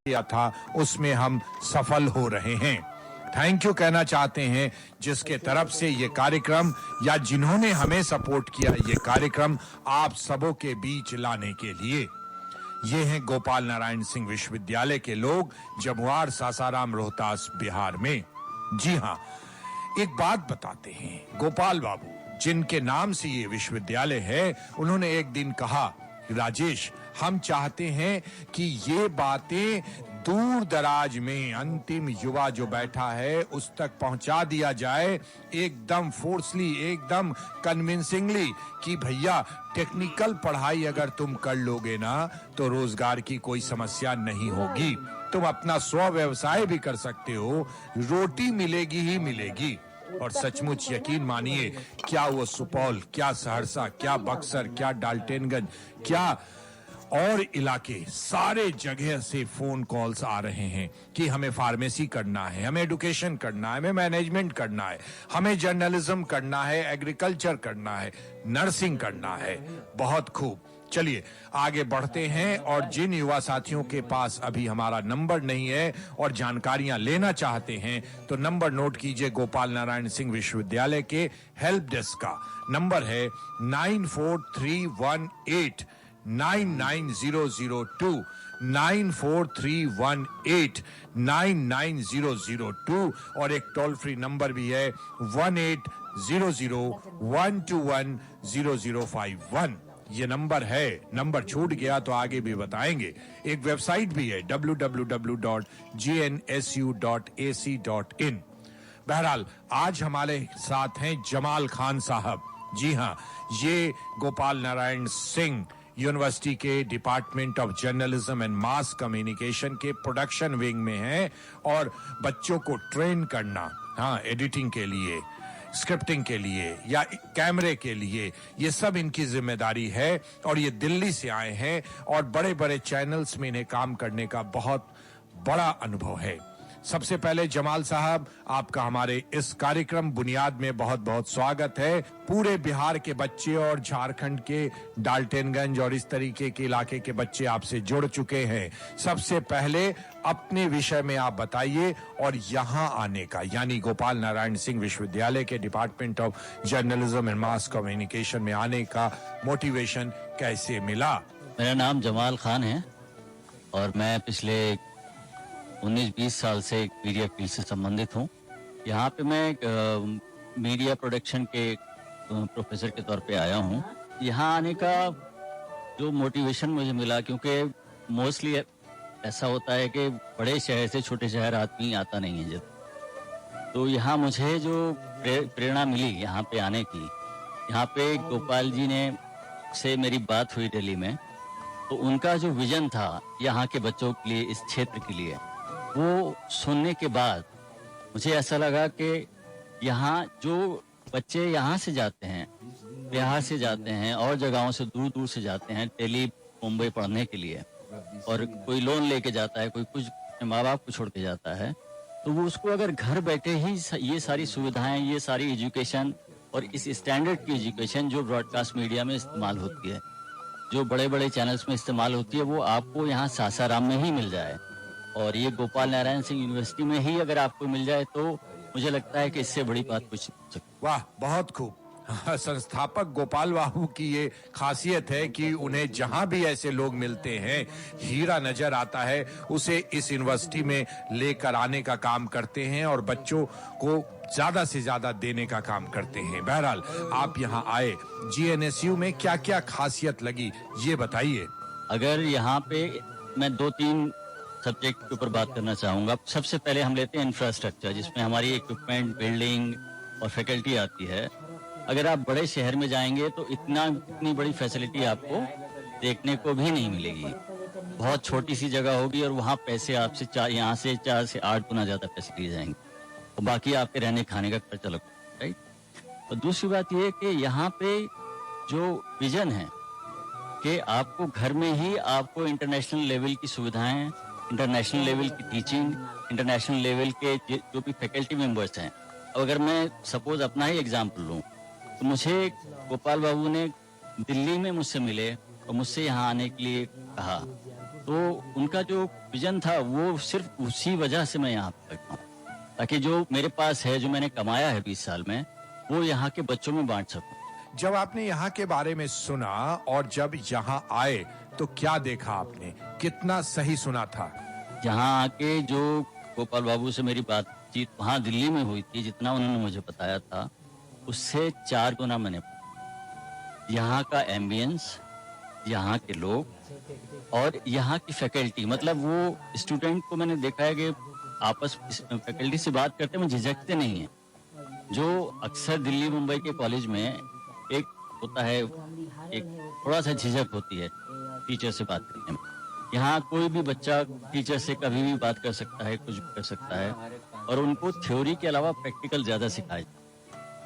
किया था उसमें हम सफल हो रहे हैं। थैंक यू कहना चाहते हैं जिसके तरफ से ये कार्यक्रम या जिन्होंने हमें सपोर्ट किया ये कार्यक्रम आप सबों के बीच लाने के लिए। ये हैं गोपाल नारायण सिंह विश्वविद्यालय के लोग, जमुआर, सासाराम, रोहतास, बिहार में। जी हाँ, एक बात बताते हैं। गोपाल बाबू, जिनके नाम से ये विश्वविद्यालय है, उन्होंने एक दिन कहा, राजेश, हम चाहते हैं कि ये बातें दूर दराज में अंतिम युवा जो बैठा है उस तक पहुंचा दिया जाए, एकदम फोर्सली, एकदम कन्विंसिंगली, कि भैया टेक्निकल पढ़ाई अगर तुम कर लोगे ना तो रोजगार की कोई समस्या नहीं होगी। तुम अपना स्व व्यवसाय भी कर सकते हो, रोटी मिलेगी ही मिलेगी। और सचमुच यकीन मानिए, क्या वो सुपौल, क्या सहरसा, क्या बक्सर, क्या डाल्टनगंज, क्या और इलाके, सारे जगह से फोन कॉल्स आ रहे हैं कि हमें फार्मेसी करना है, हमें एडुकेशन करना है, हमें मैनेजमेंट करना है, हमें जर्नलिज्म करना है, एग्रीकल्चर करना है, नर्सिंग करना है। बहुत खूब, चलिए आगे बढ़ते हैं। और जिन युवा साथियों के पास अभी हमारा नंबर नहीं है और जानकारियां लेना चाहते हैं तो नंबर नोट कीजिए। गोपाल नारायण सिंह विश्वविद्यालय के हेल्प डेस्क का नंबर है 9431899002, 9431899002, और एक टोल फ्री नंबर भी है 180012100051। ये नंबर है, नंबर छूट गया तो आगे भी बताएंगे। एक वेबसाइट भी है www.gnsu.ac.in। बहरहाल आज हमारे साथ हैं जमाल खान साहब। जी हाँ, ये गोपाल नारायण सिंह यूनिवर्सिटी के department of journalism and mass communication के प्रोडक्शन विंग में हैं और बच्चों को ट्रेन करना, हाँ, एडिटिंग के लिए, स्क्रिप्टिंग के लिए या कैमरे के लिए, ये सब इनकी जिम्मेदारी है। और ये दिल्ली से आए हैं और बड़े बड़े चैनल्स में इन्हें काम करने का बहुत बड़ा अनुभव है। सबसे पहले जमाल साहब, आपका हमारे इस कार्यक्रम बुनियाद में बहुत बहुत स्वागत है। पूरे बिहार के बच्चे और झारखंड के डाल्टनगंज और इस तरीके के इलाके के बच्चे आपसे जुड़ चुके हैं। सबसे पहले अपने विषय में आप बताइए और यहाँ आने का, यानी गोपाल नारायण सिंह विश्वविद्यालय के department of journalism and mass communication में आने का मोटिवेशन कैसे मिला? मेरा नाम जमाल खान है और मैं पिछले 19-20 साल से मीडिया फील्ड से संबंधित हूँ। यहाँ पे मैं मीडिया प्रोडक्शन के प्रोफेसर के तौर पे आया हूँ। यहाँ आने का जो मोटिवेशन मुझे मिला, क्योंकि मोस्टली ऐसा होता है कि बड़े शहर से छोटे शहर आदमी आता नहीं है जब, तो यहाँ मुझे जो प्रेरणा मिली यहाँ पे आने की, यहाँ पे गोपाल जी ने से मेरी बात हुई दिल्ली में, तो उनका जो विजन था यहाँ के बच्चों के लिए, इस क्षेत्र के लिए, वो सुनने के बाद मुझे ऐसा लगा कि यहाँ जो बच्चे यहाँ से जाते हैं, बिहार से जाते हैं और जगहों से दूर दूर से जाते हैं दिल्ली, मुंबई पढ़ने के लिए, और कोई लोन लेके जाता है, कोई कुछ माँ बाप को छोड़ के जाता है, तो वो उसको अगर घर बैठे ही ये सारी सुविधाएं, ये सारी एजुकेशन और इस स्टैंडर्ड की एजुकेशन जो ब्रॉडकास्ट मीडिया में इस्तेमाल होती है, जो बड़े बड़े चैनल्स में इस्तेमाल होती है, वो आपको यहाँ सासाराम में ही मिल जाए और ये गोपाल नारायण सिंह यूनिवर्सिटी में ही अगर आपको मिल जाए, तो मुझे लगता है कि इससे बड़ी बात कुछ नहीं हो सकती। वाह, बहुत खूब। संस्थापक गोपाल बाबू की ये खासियत है कि उन्हें जहां भी ऐसे लोग मिलते हैं, हीरा नजर आता है, उसे इस यूनिवर्सिटी में लेकर आने का काम करते हैं और बच्चों को ज्यादा से ज्यादा देने का काम करते हैं। बहरहाल आप यहाँ आए, जीएनएसयू में क्या क्या खासियत लगी ये बताइए। अगर यहाँ पे मैं 2-3 सब्जेक्ट के ऊपर बात करना चाहूँगा। सबसे पहले हम लेते हैं इंफ्रास्ट्रक्चर, जिसमें हमारी इक्विपमेंट, बिल्डिंग और फैकल्टी आती है। अगर आप बड़े शहर में जाएंगे तो इतनी बड़ी फैसिलिटी आपको देखने को भी नहीं मिलेगी। बहुत छोटी सी जगह होगी और वहाँ पैसे आपसे यहाँ से 4 से 8 गुना ज़्यादा पैसे लिए जाएंगे और बाकी आपके रहने खाने का खर्चा लगता है, राइट। और दूसरी बात ये है कि यहाँ पे जो विजन है कि आपको घर में ही आपको इंटरनेशनल लेवल की सुविधाएं, इंटरनेशनल लेवल की टीचिंग, इंटरनेशनल लेवल के जो भी फैकल्टी मेंबर्स हैं। अगर मैं सपोज अपना ही एग्जांपल लूँ, तो मुझे गोपाल बाबू ने दिल्ली में मुझसे मिले और मुझसे यहाँ आने के लिए कहा तो उनका जो विजन था वो सिर्फ उसी वजह से मैं यहाँ पे बैठा हूँ, ताकि जो मेरे पास है, जो मैंने कमाया है 20 साल में, वो यहाँ के बच्चों में बांट सकूं। जब आपने यहाँ के बारे में सुना और जब यहाँ आए तो क्या देखा आपने, कितना सही सुना था? यहाँ आके जो गोपाल बाबू से मेरी बातचीत वहाँ दिल्ली में हुई थी, जितना उन्होंने मुझे बताया था उससे 4 गुना मैंने यहाँ का एम्बियंस, यहाँ के लोग और यहाँ की फैकल्टी, मतलब वो स्टूडेंट को मैंने देखा है कि आपस फैकल्टी से बात करते में झिझकते नहीं हैं। जो अक्सर दिल्ली मुंबई के कॉलेज में एक होता है, एक थोड़ा सा झिझक होती है टीचर से बात करने में, यहाँ कोई भी बच्चा टीचर से कभी भी बात कर सकता है, कुछ भी कर सकता है। और उनको थ्योरी के अलावा प्रैक्टिकल ज्यादा सिखाया।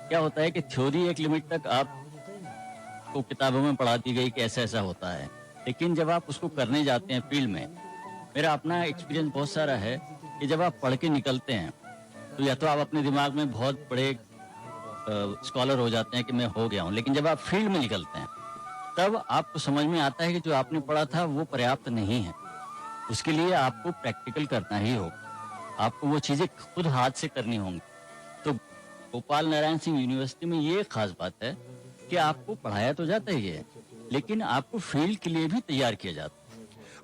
क्या होता है कि थ्योरी एक लिमिट तक आपको किताबों में पढ़ा दी गई कि ऐसा ऐसा होता है, लेकिन जब आप उसको करने जाते हैं फील्ड में, मेरा अपना एक्सपीरियंस बहुत सारा है कि जब आप पढ़ के निकलते हैं तो या तो आप अपने दिमाग में बहुत बड़े स्कॉलर हो जाते हैं कि मैं हो गया हूँ, लेकिन जब आप फील्ड में निकलते हैं तब आपको समझ में आता है कि जो आपने पढ़ा था वो पर्याप्त नहीं है। उसके लिए आपको प्रैक्टिकल करना ही होगा, आपको वो चीजें खुद हाथ से करनी होंगी। तो गोपाल नारायण सिंह यूनिवर्सिटी में ये खास बात है कि आपको पढ़ाया तो जाता ही है, लेकिन आपको फील्ड के लिए भी तैयार किया जाता है।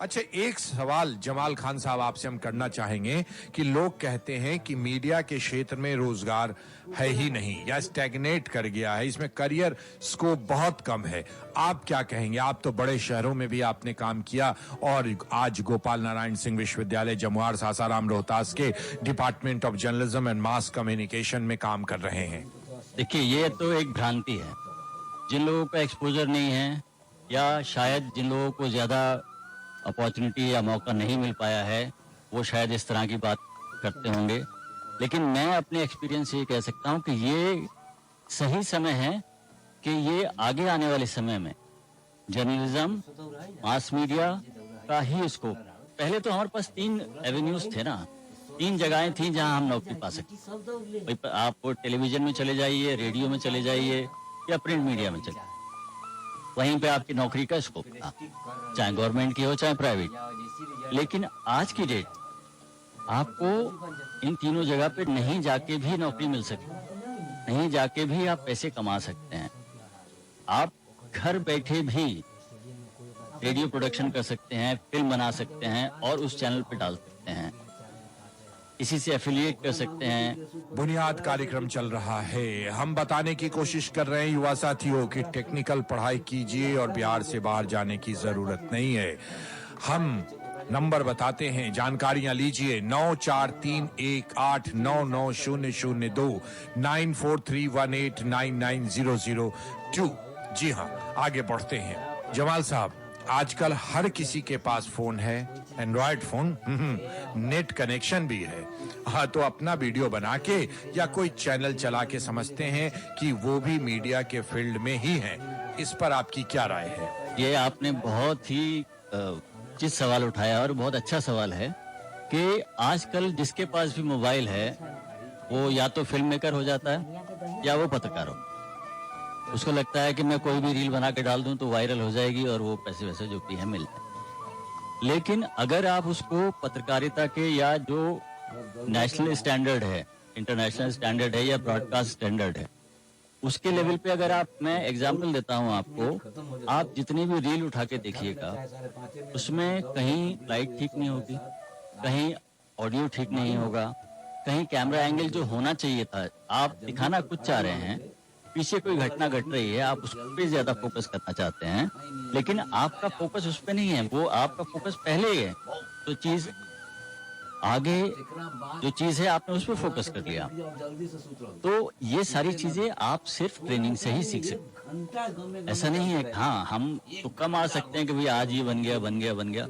अच्छा, एक सवाल जमाल खान साहब आपसे हम करना चाहेंगे कि लोग कहते हैं कि मीडिया के क्षेत्र में रोजगार है ही नहीं या स्टैग्नेट कर गया है, इसमें करियर स्कोप बहुत कम है। आप क्या कहेंगे? आप तो बड़े शहरों में भी आपने काम किया और आज गोपाल नारायण सिंह विश्वविद्यालय जमुआर सासाराम रोहतास के department of journalism and mass communication में काम कर रहे हैं। देखिए, ये तो एक भ्रांति है। जिन लोगों का एक्सपोजर नहीं है या शायद जिन लोगों को ज्यादा अपॉर्चुनिटी या मौका नहीं मिल पाया है, वो शायद इस तरह की बात करते होंगे, लेकिन मैं अपने एक्सपीरियंस से ये कह सकता हूँ कि ये सही समय है कि ये आगे आने वाले समय में जर्नलिज्म, मास मीडिया का ही स्कोप। पहले तो हमारे पास 3 एवेन्यूज थे ना, 3 जगहें थी जहां हम नौकरी पा सकते। आप टेलीविजन में चले जाइए, रेडियो में चले जाइए या प्रिंट मीडिया में चले, वहीं पे आपकी नौकरी का स्कोप था, चाहे गवर्नमेंट की हो चाहे प्राइवेट। लेकिन आज की डेट आपको इन तीनों जगह पे नहीं जाके भी नौकरी मिल सकती, नहीं जाके भी आप पैसे कमा सकते हैं। आप घर बैठे भी रेडियो प्रोडक्शन कर सकते हैं, फिल्म बना सकते हैं और उस चैनल पे डाल सकते हैं, इसी से एफिलिएट कर सकते हैं। बुनियाद कार्यक्रम चल रहा है। हम बताने की कोशिश कर रहे हैं युवा साथियों की टेक्निकल पढ़ाई कीजिए और बिहार से बाहर जाने की जरूरत नहीं है। हम नंबर बताते हैं, जानकारियां लीजिए। 9431899002 9431899002। जी हाँ, आगे बढ़ते हैं। जमाल साहब, आजकल हर किसी के पास फोन है, एंड्रॉयड फोन, नेट कनेक्शन भी है। हाँ, तो अपना वीडियो बना के या कोई चैनल चला के समझते हैं कि वो भी मीडिया के फील्ड में ही हैं। इस पर आपकी क्या राय है? ये आपने बहुत ही उचित सवाल उठाया और बहुत अच्छा सवाल है कि आजकल जिसके पास भी मोबाइल है वो या तो फिल्म मेकर हो जाता है या वो पत्रकार हो। उसको लगता है कि मैं कोई भी रील बना के डाल दूं तो वायरल हो जाएगी और वो पैसे वैसे जो भी है मिल जाए। लेकिन अगर आप उसको पत्रकारिता के या जो नेशनल स्टैंडर्ड है, इंटरनेशनल स्टैंडर्ड है या ब्रॉडकास्ट स्टैंडर्ड है, उसके लेवल पे अगर आप, मैं एग्जांपल देता हूं आपको, आप जितनी भी रील उठा के देखिएगा उसमें कहीं लाइट ठीक नहीं होगी, कहीं ऑडियो ठीक नहीं होगा, कहीं कैमरा एंगल जो होना चाहिए था, आप दिखाना कुछ चाह रहे हैं, पीछे कोई घटना घट रही है, आप उस पर ज्यादा फोकस करना चाहते हैं, लेकिन आपका फोकस उस पर नहीं है, वो आपका फोकस पहले ही है। तो चीज आगे जो चीज है आपने उस पर फोकस कर लिया। तो ये सारी चीजें आप सिर्फ ट्रेनिंग से ही सीख सकते हैं। ऐसा नहीं है कि हाँ हम तुक्का मार सकते हैं कि भाई आज ये बन गया बन गया बन गया,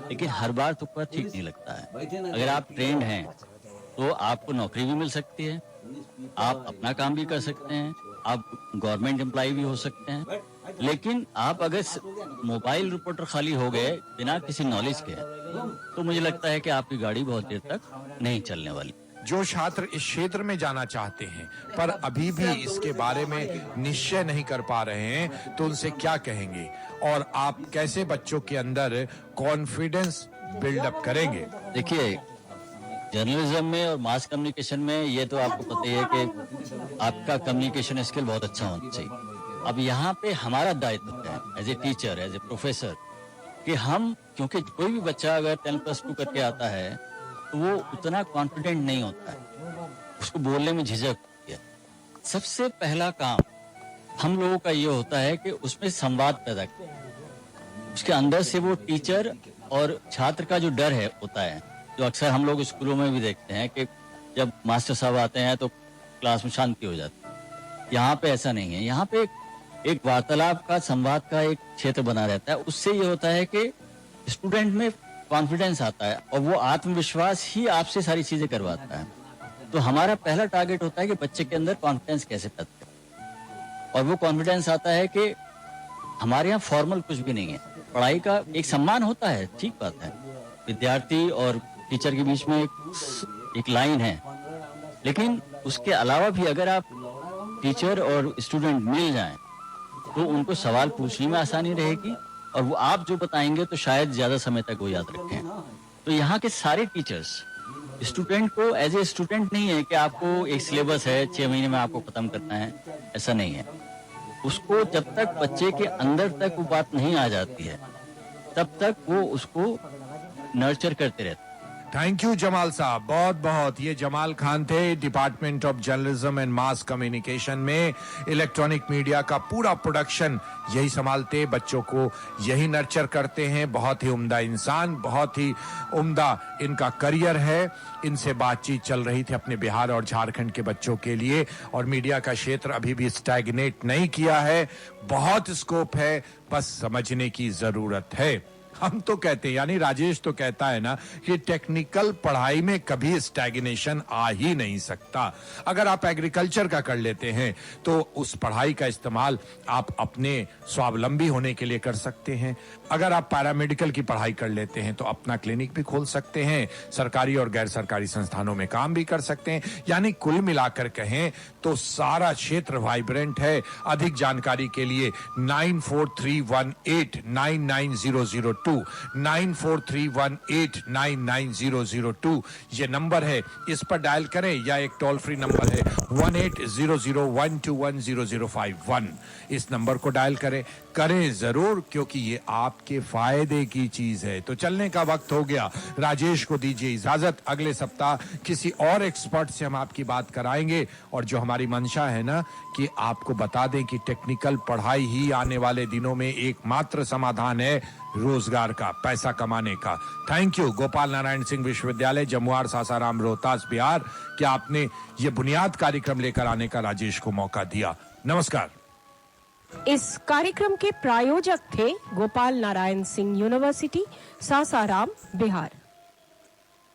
लेकिन हर बार तुक्का ठीक नहीं लगता है। अगर आप ट्रेंड हैं तो आपको नौकरी भी मिल सकती है, आप अपना काम भी कर सकते हैं, आप गवर्नमेंट एम्प्लॉय भी हो सकते हैं। लेकिन आप अगर मोबाइल रिपोर्टर खाली हो गए बिना किसी नॉलेज के, तो मुझे लगता है कि आपकी गाड़ी बहुत देर तक नहीं चलने वाली। जो छात्र इस क्षेत्र में जाना चाहते हैं पर अभी भी इसके बारे में निश्चय नहीं कर पा रहे हैं, तो उनसे क्या कहेंगे और आप कैसे बच्चों के अंदर कॉन्फिडेंस बिल्डअप करेंगे? देखिए, जर्नलिज्म में और मास कम्युनिकेशन में ये तो आपको पता ही है कि आपका कम्युनिकेशन स्किल बहुत अच्छा होना चाहिए। अब यहाँ पे हमारा दायित्व है as a teacher, as a professor, कि हम, क्योंकि कोई भी बच्चा अगर 10+2 करके आता है तो वो उतना कॉन्फिडेंट नहीं होता है, उसको बोलने में झिझक होती है। सबसे पहला काम हम लोगों का ये होता है कि उसमें संवाद पैदा करें, उसके अंदर से वो टीचर और छात्र का जो डर है होता है, जो अक्सर हम लोग स्कूलों में भी देखते हैं कि जब मास्टर साहब आते हैं तो क्लास में शांति हो जाती है। यहाँ पे ऐसा नहीं है। यहाँ पे एक वार्तालाप का, संवाद का एक क्षेत्र बना रहता है। उससे ये होता है कि स्टूडेंट में कॉन्फिडेंस आता है और वो आत्मविश्वास ही आपसे सारी चीजें करवाता है। तो हमारा पहला टारगेट होता है कि बच्चे के अंदर कॉन्फिडेंस कैसे पैदा करें, और वो कॉन्फिडेंस आता है कि हमारे यहाँ फॉर्मल कुछ भी नहीं है। पढ़ाई का एक सम्मान होता है, ठीक बात है, विद्यार्थी और टीचर के बीच में एक लाइन है, लेकिन उसके अलावा भी अगर आप टीचर और स्टूडेंट मिल जाएं तो उनको सवाल पूछने में आसानी रहेगी और वो आप जो बताएंगे तो शायद ज्यादा समय तक वो याद रखें। तो यहाँ के सारे टीचर्स स्टूडेंट को एज ए स्टूडेंट नहीं है कि आपको एक सिलेबस है 6 महीने में आपको खत्म करना है, ऐसा नहीं है। उसको जब तक बच्चे के अंदर तक वो बात नहीं आ जाती है तब तक वो उसको नर्चर करते रहते हैं। थैंक यू जमाल साहब, बहुत बहुत। ये जमाल खान थे, department of journalism and mass communication में इलेक्ट्रॉनिक मीडिया का पूरा प्रोडक्शन यही संभालते, बच्चों को यही नर्चर करते हैं। बहुत ही उम्दा इंसान, बहुत ही उम्दा इनका करियर है। इनसे बातचीत चल रही थी अपने बिहार और झारखंड के बच्चों के लिए, और मीडिया का क्षेत्र अभी भी स्टैग्नेट नहीं किया है, बहुत स्कोप है, बस समझने की जरूरत है। हम तो कहते हैं, यानी राजेश तो कहता है ना कि टेक्निकल पढ़ाई में कभी स्टैग्नेशन आ ही नहीं सकता। अगर आप एग्रीकल्चर का कर लेते हैं तो उस पढ़ाई का इस्तेमाल आप अपने स्वावलंबी होने के लिए कर सकते हैं। अगर आप पैरामेडिकल की पढ़ाई कर लेते हैं तो अपना क्लिनिक भी खोल सकते हैं, सरकारी और गैर सरकारी संस्थानों में काम भी कर सकते हैं। यानी कुल मिलाकर कहें तो सारा क्षेत्र वाइब्रेंट है। अधिक जानकारी के लिए 9431899002 9431899002 ये नंबर है, इस पर डायल करें, या एक टोल फ्री नंबर है 1800121005 इस नंबर को डायल करें जरूर, क्योंकि ये आपके फायदे की चीज है। तो चलने का वक्त हो गया, राजेश को दीजिए इजाजत। अगले सप्ताह किसी और एक्सपर्ट से हम आपकी बात कराएंगे, और जो हमारी मंशा है ना कि आपको बता दें कि टेक्निकल पढ़ाई ही आने वाले दिनों में एकमात्र समाधान है रोजगार का, पैसा कमाने का। थैंक यू गोपाल नारायण सिंह विश्वविद्यालय, जमुआर, सासाराम, रोहतास, बिहार, कि आपने ये बुनियाद कार्यक्रम लेकर आने का राजेश को मौका दिया। नमस्कार। इस कार्यक्रम के प्रायोजक थे गोपाल नारायण सिंह यूनिवर्सिटी, सासाराम, बिहार।